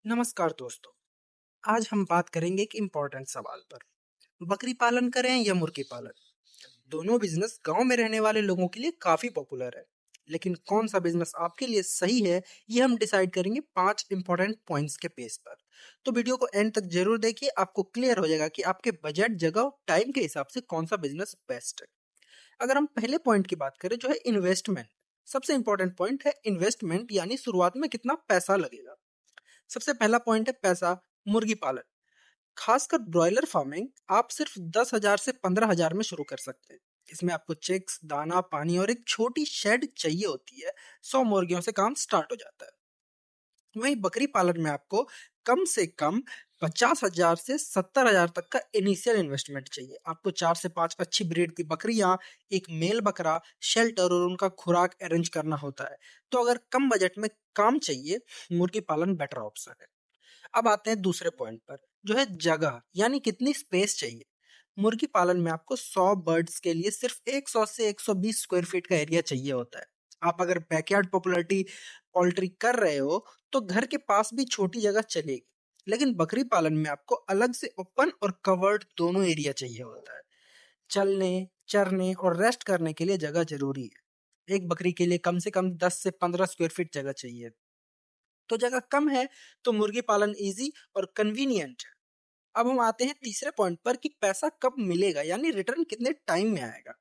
नमस्कार दोस्तों। आज हम बात करेंगे एक इम्पोर्टेंट सवाल पर। बकरी पालन करें या मुर्गी पालन? दोनों बिजनेस गांव में रहने वाले लोगों के लिए काफी पॉपुलर है। लेकिन कौन सा बिजनेस आपके लिए सही है, ये हम डिसाइड करेंगे 5 इंपॉर्टेंट पॉइंट्स के बेस पर। तो वीडियो को एंड तक जरूर देखिए, आपको क्लियर हो जाएगा कि आपके बजट, जगह और टाइम के हिसाब से कौन सा बिजनेस बेस्ट है। अगर हम पहले पॉइंट की बात करें, जो है इन्वेस्टमेंट। सबसे इंपॉर्टेंट पॉइंट है इन्वेस्टमेंट, यानी शुरुआत में कितना पैसा लगेगा। सबसे पहला पॉइंट है पैसा। मुर्गी पालन, खासकर ब्रॉयलर फार्मिंग, आप सिर्फ 10,000 से 15,000 में शुरू कर सकते हैं। इसमें आपको चिक्स, दाना, पानी और एक छोटी शेड चाहिए होती है। 100 मुर्गियों से काम स्टार्ट हो जाता है। वहीं बकरी पालन में आपको कम से कम 50,000 से 70,000 तक का इनिशियल इन्वेस्टमेंट चाहिए। आपको 4 से 5 अच्छी ब्रीड की बकरियां, एक मेल बकरा, शेल्टर और उनका खुराक अरेंज करना होता है। तो अगर कम बजट में काम चाहिए, मुर्गी पालन बेटर ऑप्शन है। अब आते हैं दूसरे पॉइंट पर, जो है जगह, यानी कितनी स्पेस चाहिए। मुर्गी पालन में आपको 100 बर्ड्स के लिए सिर्फ 100 से 120 स्क्वायर फीट का एरिया चाहिए होता है। आप अगर बैकयार्ड पॉपुलरिटी पोल्ट्री कर रहे हो तो घर के पास भी छोटी जगह चलेगी। लेकिन बकरी पालन में आपको अलग से ओपन और कवर्ड दोनों एरिया चाहिए होता है। चलने, चरने और रेस्ट करने के लिए जगह जरूरी है। एक बकरी के लिए कम से कम 10 से 15 स्क्वायर फीट जगह चाहिए। तो जगह कम है तो मुर्गी पालन इजी और कन्वीनियंट है। अब हम आते हैं तीसरे पॉइंट पर कि पैसा कब मिलेगा, यानी रिटर्न कितने टाइम में आएगा।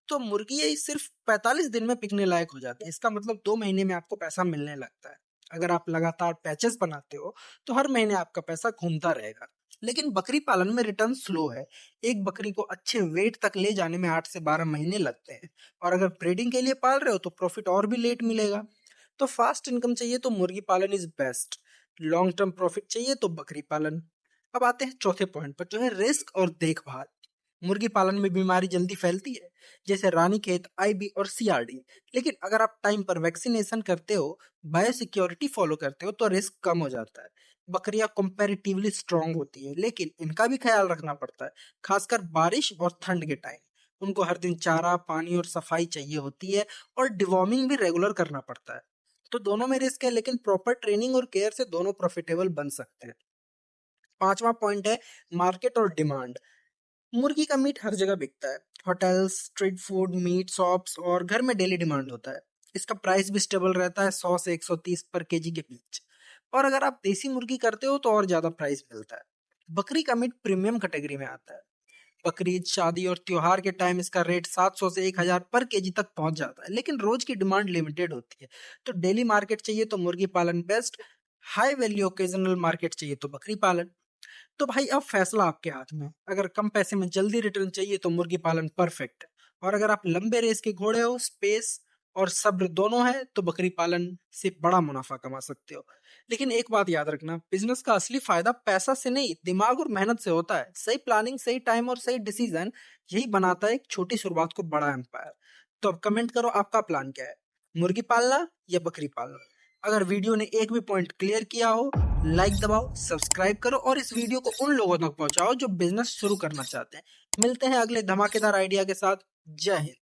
तो मुर्गी ये सिर्फ 45 दिन में बिकने लायक हो जाती है। इसका मतलब 2 महीने में आपको पैसा मिलने लगता है। अगर आप लगातार पैचेस बनाते हो तो हर महीने आपका पैसा घूमता रहेगा। लेकिन बकरी पालन में रिटर्न स्लो है। एक बकरी को अच्छे वेट तक ले जाने में 8 से 12 महीने लगते हैं। और अगर ब्रीडिंग के लिए पाल रहे हो तो प्रॉफिट और भी लेट मिलेगा। तो फास्ट इनकम चाहिए तो मुर्गी पालन is best. Long term profit चाहिए तो बकरी पालन। अब आते हैं चौथे पॉइंट पर, जो है रिस्क और देखभाल। मुर्गी पालन में बीमारी जल्दी फैलती है, जैसे रानीखेत, आईबी और सीआरडी। लेकिन अगर आप टाइम पर वैक्सीनेशन करते हो, बायोसिक्योरिटी फॉलो करते हो, तो रिस्क कम हो जाता है। बकरियां कंपैरेटिवली स्ट्रांग होती है, लेकिन इनका भी ख्याल रखना पड़ता है, खासकर बारिश और ठंड के टाइम। उनको हर दिन चारा, पानी और सफाई चाहिए होती है, और डिवॉर्मिंग भी रेगुलर करना पड़ता है। तो दोनों में रिस्क है, लेकिन प्रॉपर ट्रेनिंग और केयर से दोनों प्रॉफिटेबल बन सकते हैं। पांचवा पॉइंट है मार्केट और डिमांड। मुर्गी का मीट हर जगह बिकता है। Hotels, street food, meat shops और घर में डेली डिमांड होता है। इसका प्राइस भी स्टेबल रहता है, 100 से 130 पर केजी के बीच। और अगर आप देसी मुर्गी करते हो तो और ज्यादा प्राइस मिलता है। बकरी का मीट प्रीमियम कैटेगरी में आता है। बकरीद, शादी और त्योहार के टाइम इसका रेट 700 से 1,000 पर केजी तक पहुंच जाता है। लेकिन रोज की डिमांड लिमिटेड होती है। तो डेली मार्केट चाहिए तो मुर्गी पालन best. High value occasional market चाहिए तो बकरी पालन। तो भाई अब फैसला आपके हाथ में है। अगर कम पैसे में जल्दी रिटर्न चाहिए तो मुर्गी पालन परफेक्ट है। और अगर आप लंबे रेस के घोड़े हो, स्पेस और सब्र दोनों है, तो बकरी पालन से बड़ा मुनाफा कमा सकते हो। लेकिन एक बात याद रखना, बिजनेस का असली फायदा पैसा से नहीं, दिमाग और मेहनत से होता है। सही प्लानिंग, सही टाइम और सही डिसीजन, यही बनाता है एक छोटी शुरुआत को बड़ा एम्पायर। तो अब कमेंट करो, आपका प्लान क्या है? मुर्गी पालना या बकरी पालना? अगर वीडियो ने एक भी पॉइंट क्लियर किया हो, लाइक दबाओ, सब्सक्राइब करो और इस वीडियो को उन लोगों तक पहुंचाओ जो बिजनेस शुरू करना चाहते हैं। मिलते हैं अगले धमाकेदार आइडिया के साथ। जय हिंद।